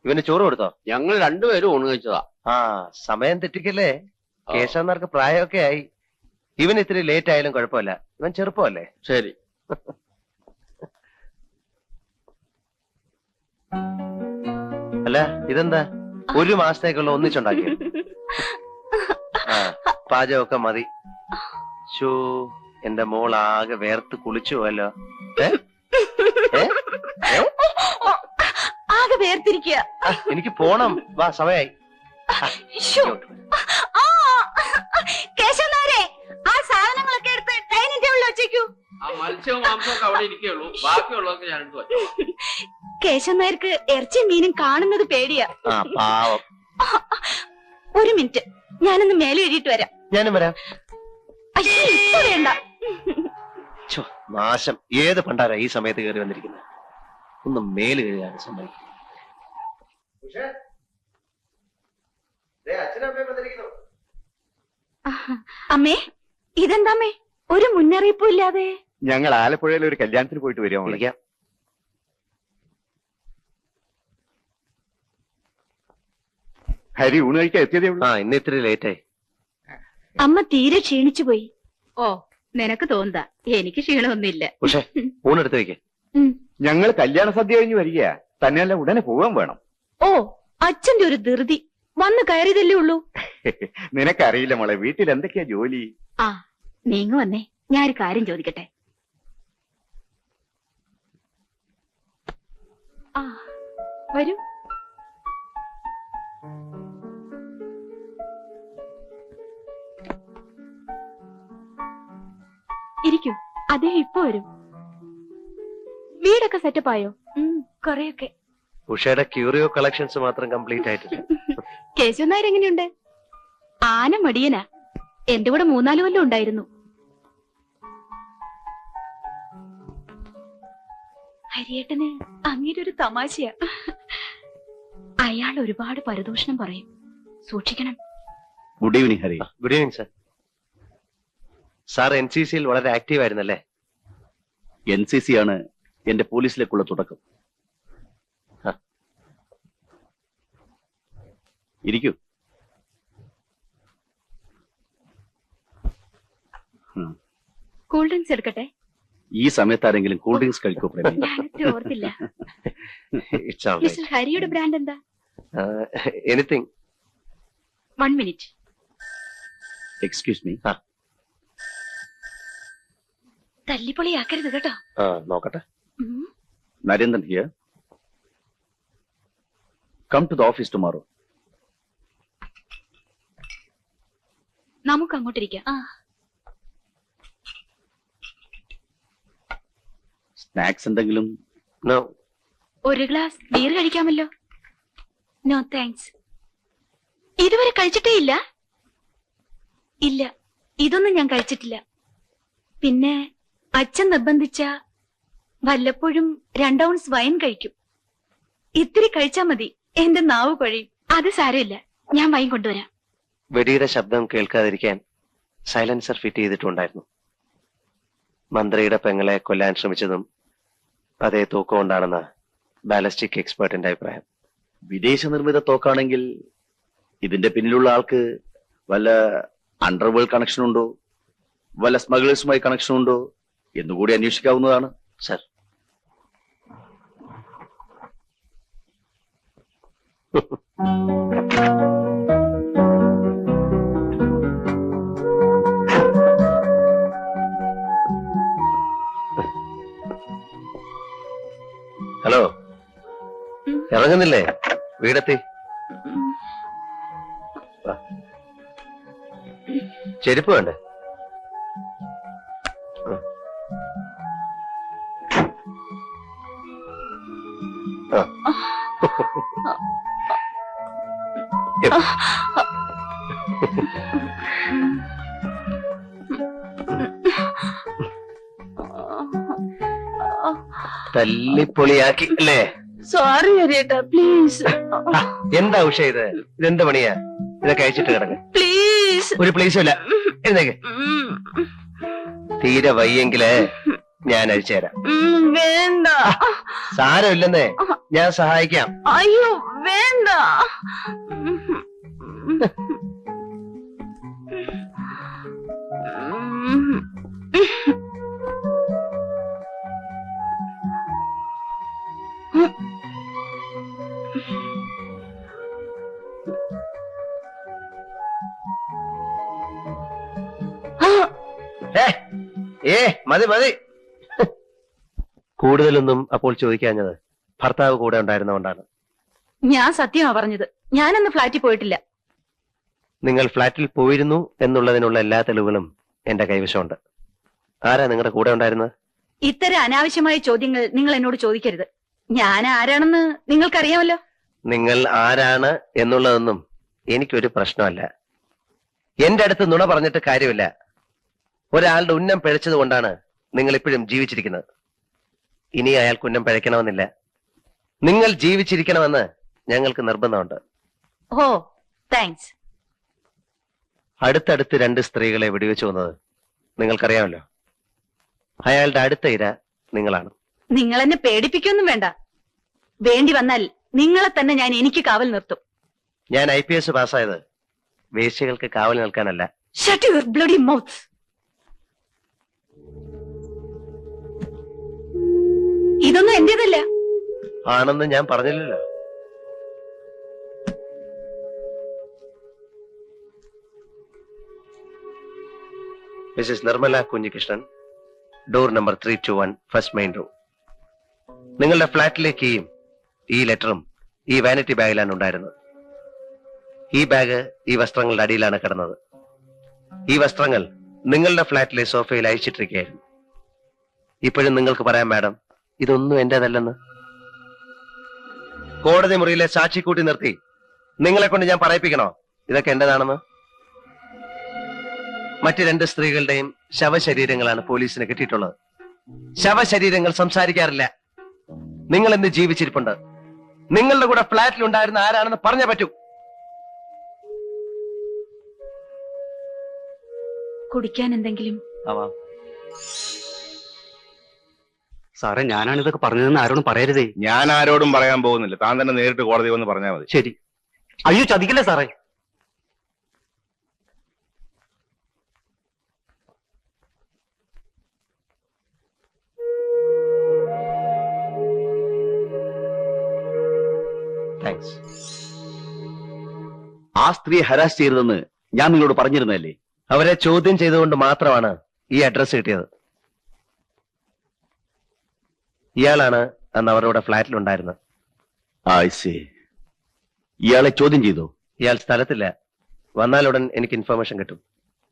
ഇവന് ചോറ് കൊടുത്തോ? ഞങ്ങൾ രണ്ടുപേരും ഊണ് കഴിച്ചതാ. ആ, സമയം തെറ്റിക്കല്ലേ. കേശവന്മാർക്ക് പ്രായമൊക്കെ ആയി. ഇവൻ ഇത്തിരി ലേറ്റ് ആയാലും കുഴപ്പമില്ല, ഇവൻ ചെറുപ്പമല്ലേ. ശരി. അല്ല, ഇതെന്താ ഒരു മാസത്തേക്കുള്ള ഒന്നിച്ചുണ്ടാക്കിയ? ആ, പാചകമൊക്കെ മതി. ഷോ, എന്റെ മോൾ ആകെ വേർത്ത് കുളിച്ചു പോയല്ലോ. ആകെ വേർതിരിക്കുക. എനിക്ക് പോണം, വാ, സമയായി. കേശവനാരെ, ആ സാധനങ്ങളൊക്കെ എടുത്ത് ഡൈനിങ് ടേബിളിൽ വെച്ചേക്കൂ. മത്സ്യവും മാംസവും അവിടെ ഇരിക്കുള്ളൂ, ബാക്കിയുള്ളതൊക്കെ ഞാൻ എടുത്തു വെച്ചോ. കേശവനായർക്ക് ഇറച്ചിയും മീനും കാണുന്നത് പേടിയാ. പാവം. ഒരു മിനിറ്റ്, ഞാനൊന്ന് മേലെ എഴുതിയിട്ട് വരാം. ഞാനും വരാം. അയ്യോ, ഇപ്പൊ വേണ്ട. നാശം, ഏത് പണ്ടാരാ ഈ സമയത്ത് കയറി വന്നിരിക്കുന്നത്? ഒന്ന് മേല് കഴുകാൻ സമ്മതിക്കും. അമ്മേ, ഇതെന്താമ്മേ ഒരു മുന്നറിയിപ്പും ഇല്ലാതെ? ഞങ്ങൾ ആലപ്പുഴയിൽ ഒരു കല്യാണത്തിന് പോയിട്ട് വരുമോ? വിളിക്കാം. ഹരി ഊണ് കഴിക്കാൻ എത്തിയതേ ഉള്ളൂ. ഇന്ന് ഇത്തിരി ലേറ്റായി. അമ്മ തീരെ ക്ഷീണിച്ചു പോയി. ഓ, നിനക്ക് തോന്നുക, എനിക്ക് ക്ഷീണമൊന്നുമില്ല. പക്ഷേ ഊണെടുത്ത് വെക്കേ. ഞങ്ങൾ കല്യാണ സദ്യ കഴിഞ്ഞ് വരിക, തന്നെയല്ല ഉടനെ പോകാൻ വേണം. ഓ, അച്ഛന്റെ ഒരു ധൃതി. വന്ന് കയറിയതല്ലേ ഉള്ളൂ. നിനക്കറിയില്ല മോളെ, വീട്ടിൽ എന്തൊക്കെയാ ജോലി. ആ, നീങ്ങ് വന്നേ, ഞാനൊരു കാര്യം ചോദിക്കട്ടെ. ആ, വരൂ. ഇരിക്കൂ, അദ്ദേഹം ഇപ്പൊ വരും. വീടൊക്കെ സെറ്റപ്പ് ആയോ? കൊറേയൊക്കെ. ഉഷയുടെ ക്യൂറിയോ കളക്ഷൻസ് മാത്രം കംപ്ലീറ്റ് ആയിട്ടില്ല. കേശവൻ നായർ എങ്ങനെയുണ്ട്? ആന മടിയനാ. എന്റെ കൂടെ 3-4 കൊല്ലം ഉണ്ടായിരുന്നു. ഹരിയേട്ടന് അങ്ങേരെ ഒരു തമാശയാ. അയാൾ ഒരുപാട് പരദൂഷണം പറയും, സൂക്ഷിക്കണം. Good evening Hari. Good evening sir. Sir NCCയിൽ വളരെ ആക്റ്റീവ് ആയിരുന്നല്ലേ? NCC ആണ് എന്റെ പോലീസിലേക്കുള്ള തുടക്കം. ഇരിക്കൂ. കൂൾ ഡ്രിങ്ക്സ് എടുക്കട്ടെ? ഈ സമയത്ത് ആരെങ്കിലും കൂൾ ഡ്രിങ്ക്സ് കഴിക്കോ? ഞാനത്ര ഓർത്തില്ല. It's all right. ഹരിയുടെ ബ്രാൻഡ് എന്താ? എനിത്തിങ്. 1 മിനിറ്റ്. Excuse me. തല്ലിപ്പൊളിയാക്കരുത് കേട്ടോ. നോക്കട്ടെ. Narendran here. Come to the office tomorrow. നമുക്ക് അങ്ങോട്ടിരിക്കാം. സ്നാക്സ് എന്തെങ്കിലും? നോ. ഒരു ഗ്ലാസ് ബീർ കഴിക്കാമല്ലോ? No thanks. ഇതുവരെ കഴിച്ചിട്ടേ ഇല്ല? ഇല്ല, ഇതൊന്നും ഞാൻ കഴിച്ചിട്ടില്ല. പിന്നെ അച്ഛൻ നിർബന്ധിച്ച വല്ലപ്പോഴും 2 ഔൺസ് വൈൻ കഴിക്കും. ഇത്തിരി കഴിച്ചാ മതി, എന്റെ നാവ് കൊഴയും. അത് സാരമില്ല, ഞാൻ വൈൻ കൊണ്ടുവരാം. വെടിയുടെ ശബ്ദം കേൾക്കാതിരിക്കാൻ സൈലൻസർ ഫിറ്റ് ചെയ്തിട്ടുണ്ടായിരുന്നു. മന്ത്രിയുടെ പെങ്ങളെ കൊല്ലാൻ ശ്രമിച്ചതും അതേ തോക്കുകൊണ്ടാണെന്ന് ബാലിസ്റ്റിക് എക്സ്പേർട്ടിന്റെ അഭിപ്രായം. വിദേശ നിർമ്മിത തോക്കാണെങ്കിൽ ഇതിന്റെ പിന്നിലുള്ള ആൾക്ക് വല്ല അണ്ടർവേൾഡ് കണക്ഷൻ ഉണ്ടോ, വല്ല സ്മഗ്ലേഴ്സുമായി കണക്ഷൻ ഉണ്ടോ എന്നുകൂടി അന്വേഷിക്കാവുന്നതാണ്. Sir, hello, ഇറങ്ങുന്നില്ലേ? വീടെത്തി. ചെരുപ്പ് വേണ്ടേ? തല്ലിപ്പൊളിയാക്കി അല്ലേ? സോറി ഹരിയേട്ടാ, പ്ലീസ്. എന്താ ഉഷ ഇത്? ഇതെന്താ പണിയാ? ഇതൊക്കെ അയച്ചിട്ട് കിടക്ക്. പ്ലീസ്. ഒരു പ്ലീസും ഇല്ല. എഴുന്നേക്ക്. തീരെ വയ്യെങ്കില് ഞാൻ അഴിച്ചുതരാം. വേണ്ട. സാരമില്ലെന്നേ, ഞാൻ സഹായിക്കാം. അയ്യോ വേണ്ട. മതി മതി. കൂടുതലൊന്നും അപ്പോൾ ചോദിക്കാഞ്ഞത് ഭർത്താവ് കൂടെ ഉണ്ടായിരുന്നതുകൊണ്ടാണ്. ഞാൻ സത്യമാ പറഞ്ഞത്. ഞാനന്ന് ഫ്ലാറ്റിൽ പോയിട്ടില്ല. നിങ്ങൾ ഫ്ലാറ്റിൽ പോയിരുന്നു എന്നുള്ളതിനുള്ള എല്ലാ തെളിവുകളും എന്റെ കൈവശമുണ്ട്. ആരാ നിങ്ങളുടെ കൂടെ ഉണ്ടായിരുന്നത്? ഇത്തരം അനാവശ്യമായ ചോദ്യങ്ങൾ നിങ്ങൾ എന്നോട് ചോദിക്കരുത്. ഞാൻ ആരാണെന്ന് നിങ്ങൾക്കറിയാമല്ലോ. നിങ്ങൾ ആരാണ് എന്നുള്ളതൊന്നും എനിക്കൊരു പ്രശ്നമല്ല. എന്റെ അടുത്ത് നുണ പറഞ്ഞിട്ട് കാര്യമില്ല. ഒരാളുടെ ഉന്നം പിഴച്ചത് കൊണ്ടാണ് നിങ്ങൾ ഇപ്പോഴും ജീവിച്ചിരിക്കുന്നത്. ഇനി അയാൾക്ക് ഉന്നം പിഴയ്ക്കണമെന്നില്ല. നിങ്ങൾ ജീവിച്ചിരിക്കണമെന്ന് ഞങ്ങൾക്ക് നിർബന്ധമുണ്ട്. ഓ താങ്ക്സ്. അടുത്തടുത്ത് 2 സ്ത്രീകളെ വെടിവെച്ചു വന്നത് നിങ്ങൾക്കറിയാമല്ലോ. അയാളുടെ അടുത്ത ഇര നിങ്ങളാണ്. നിങ്ങൾ എന്നെ പേടിപ്പിക്കൊന്നും വേണ്ട. വേണ്ടി വന്നാൽ നിങ്ങളെ തന്നെ ഞാൻ എനിക്ക് കാവൽ നിർത്തും. ഞാൻ IPS പാസ്സായത് വേശ്യകൾക്ക് കാവൽ നിൽക്കാനല്ല. Shut your bloody mouth. ഇതൊന്നും എന്റേതല്ല. ആണെന്ന് ഞാൻ പറഞ്ഞില്ലല്ലോ. Mrs Nirmala Kunhikrishnan, door number 321, first main room. നിങ്ങളുടെ ഫ്ലാറ്റിലെ കീയും ഈ ലെറ്ററും ഈ വാനിറ്റി ബാഗിലാണ് ഉണ്ടായിരുന്നത്. ഈ ബാഗ് ഈ വസ്ത്രങ്ങളുടെ അടിയിലാണ് കിടന്നത്. ഈ വസ്ത്രങ്ങൾ നിങ്ങളുടെ ഫ്ലാറ്റിലെ സോഫയിൽ അഴിച്ചിട്ടിരിക്കുകയായിരുന്നു. ഇപ്പോഴും നിങ്ങൾക്ക് പറയാം മാഡം, ഇതൊന്നും എന്റേതല്ലെന്ന്. കോടതി മുറിയിലെ സാക്ഷി കൂട്ടി നിർത്തി നിങ്ങളെ കൊണ്ട് ഞാൻ പറയിപ്പിക്കണോ ഇതൊക്കെ എന്റേതാണെന്ന്? മറ്റ് 2 സ്ത്രീകളുടെയും ശവശരീരങ്ങളാണ് പോലീസിന് കിട്ടിയിട്ടുള്ളത്. ശവശരീരങ്ങൾ സംസാരിക്കാറില്ല. നിങ്ങൾ ഇന്ന് ജീവിച്ചിരിപ്പുണ്ട്. നിങ്ങളുടെ കൂടെ ഫ്ലാറ്റിൽ ഉണ്ടായിരുന്ന ആരാണെന്ന് പറഞ്ഞേ പറ്റൂ. കുടിക്കാൻ എന്തെങ്കിലും? സാറേ, ഞാനാണ് ഇതൊക്കെ പറഞ്ഞതെന്ന് ആരോടും പറയരുതേ. ഞാൻ ആരോടും പറയാൻ പോകുന്നില്ല. താൻ തന്നെ നേരിട്ട് കോടതി വന്ന് പറഞ്ഞാൽ മതി. ശരി. അയ്യോ, ചതിക്കല്ലേ സാറേ. താങ്ക്സ്. ആ സ്ത്രീയെ ഹരാസ് ചെയ്തതെന്ന് ഞാൻ നിങ്ങളോട് പറഞ്ഞിരുന്നല്ലേ? അവരെ ചോദ്യം ചെയ്തുകൊണ്ട് മാത്രമാണ് ഈ അഡ്രസ് കിട്ടിയത്. ഇയാളാണ് അന്ന് അവരുടെ ഫ്ലാറ്റിൽ ഉണ്ടായിരുന്നത്. ഇയാളെ ചോദ്യം ചെയ്തോ? ഇയാൾ സ്ഥലത്തില്ല. വന്നാലുടൻ എനിക്ക് ഇൻഫർമേഷൻ കിട്ടും.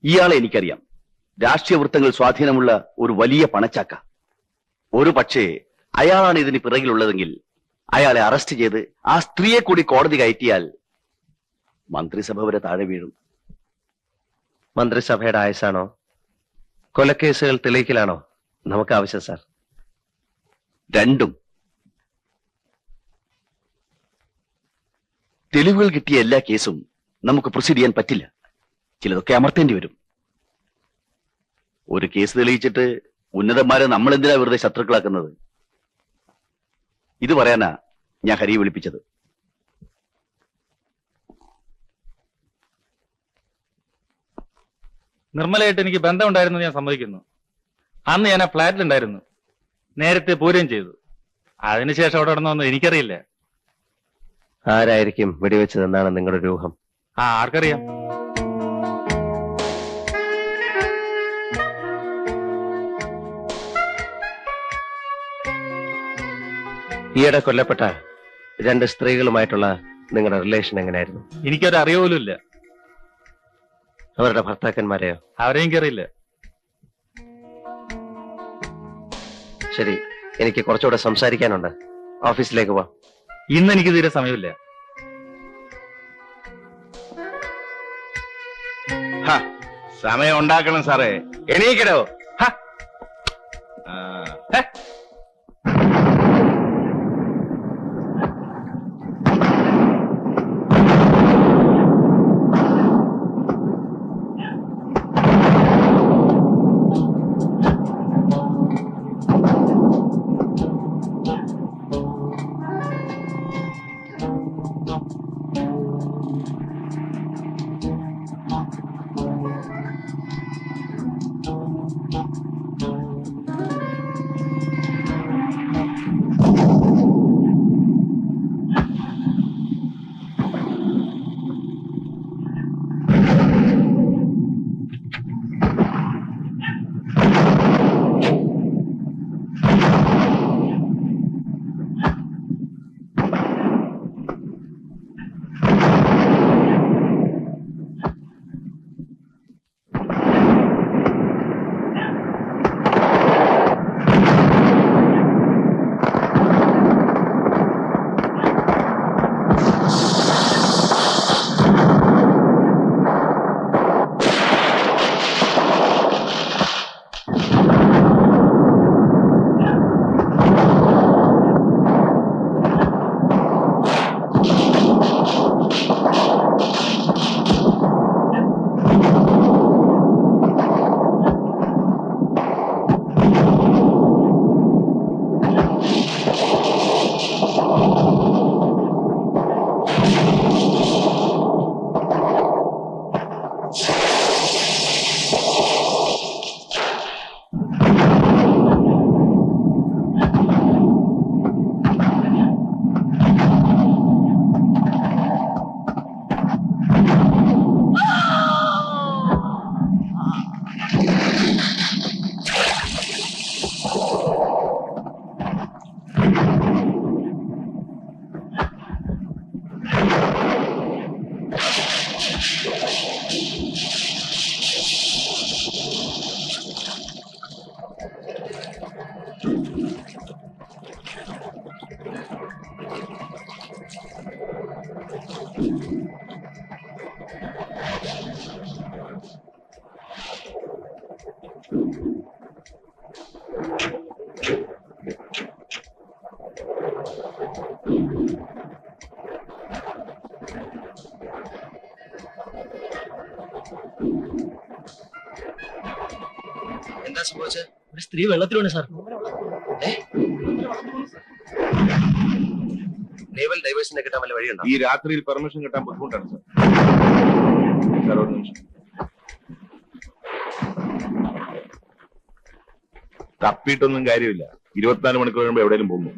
ഇയാളെ എനിക്കറിയാം. രാഷ്ട്രീയ വൃത്തങ്ങൾ സ്വാധീനമുള്ള ഒരു വലിയ പണച്ചാക്ക. ഒരു പക്ഷേ അയാളാണ് ഇതിന് പിറകിലുള്ളതെങ്കിൽ അയാളെ അറസ്റ്റ് ചെയ്ത് ആ സ്ത്രീയെ കൂടി കോടതി കയറ്റിയാൽ മന്ത്രിസഭ വരെ താഴെ വീഴും. മന്ത്രിസഭയുടെ ആയുസാണോ കൊലക്കേസുകൾ തെളിയിക്കലാണോ നമുക്ക് ആവശ്യം സാർ? രണ്ടും. തെളിവുകൾ കിട്ടിയ എല്ലാ കേസും നമുക്ക് പ്രൊസീഡ് ചെയ്യാൻ പറ്റില്ല. ചിലതൊക്കെ അമർത്തേണ്ടി വരും. ഒരു കേസ് തെളിയിച്ചിട്ട് ഉന്നതന്മാരെ നമ്മൾ എന്തിനാ വെറുതെ ശത്രുക്കളാക്കുന്നത്? ഇത് പറയാനാ ഞാൻ ഹരിയെ വിളിപ്പിച്ചത്. നിർമ്മലയായിട്ട് എനിക്ക് ബന്ധമുണ്ടായിരുന്നു ഞാൻ സമ്മതിക്കുന്നു. അന്ന് ഞാൻ ആ ഫ്ലാറ്റിലുണ്ടായിരുന്നു. നേരത്തെ പൂരം ചെയ്തു. അതിനുശേഷം അവിടെ നടന്നൊന്നും എനിക്കറിയില്ല. ആരായിരിക്കും വെടിവെച്ചതെന്നാണ് നിങ്ങളുടെ ഒരു ഊഹം? ആർക്കറിയാം? ഈയിടെ കൊല്ലപ്പെട്ട 2 സ്ത്രീകളുമായിട്ടുള്ള നിങ്ങളുടെ റിലേഷൻ എങ്ങനെയായിരുന്നു? എനിക്കൊരു അറിവ് പോലും ഇല്ല. അവരുടെ ഭർത്താക്കന്മാരെയോ? അവരെയും എനിക്കറിയില്ല. ശരി, എനിക്ക് കുറച്ചുകൂടെ സംസാരിക്കാനുണ്ട്. ഓഫീസിലേക്ക് പോ. ഇന്ന് എനിക്ക് തീരെ സമയമില്ല. സമയം ഉണ്ടാക്കണം സാറേ. എണീക്കടോ. എന്താ സംഭവിച്ചത്? ഒരു സ്ത്രീ വെള്ളത്തിലാണ് സാർ. നേവൽ ഡൈവേഴ്സിനെ കിട്ടാൻ വല്ല വഴിയുണ്ടോ? ഈ രാത്രിയിൽ പെർമിഷൻ കിട്ടാൻ ബുദ്ധിമുട്ടാണ് സാർ. സാർ ഒരു നിമിഷം. തപ്പിയിട്ടൊന്നും കാര്യമില്ല. 24 മണിക്കൂർ കഴിയുമ്പോൾ എവിടെയും പോകുന്നു.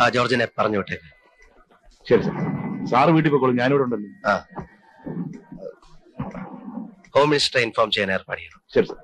ആ ജോർജിനെ പറഞ്ഞു വിട്ടേക്ക്. ശരി സാർ. സാറ് വീട്ടിൽ പോയിക്കോളൂ, ഞാനിവിടെ ഉണ്ടല്ലോ. ഹോം മിനിസ്റ്ററെ ഇൻഫോം ചെയ്യാൻ ഏർപ്പാട് ചെയ്യണം. ശരി സാർ.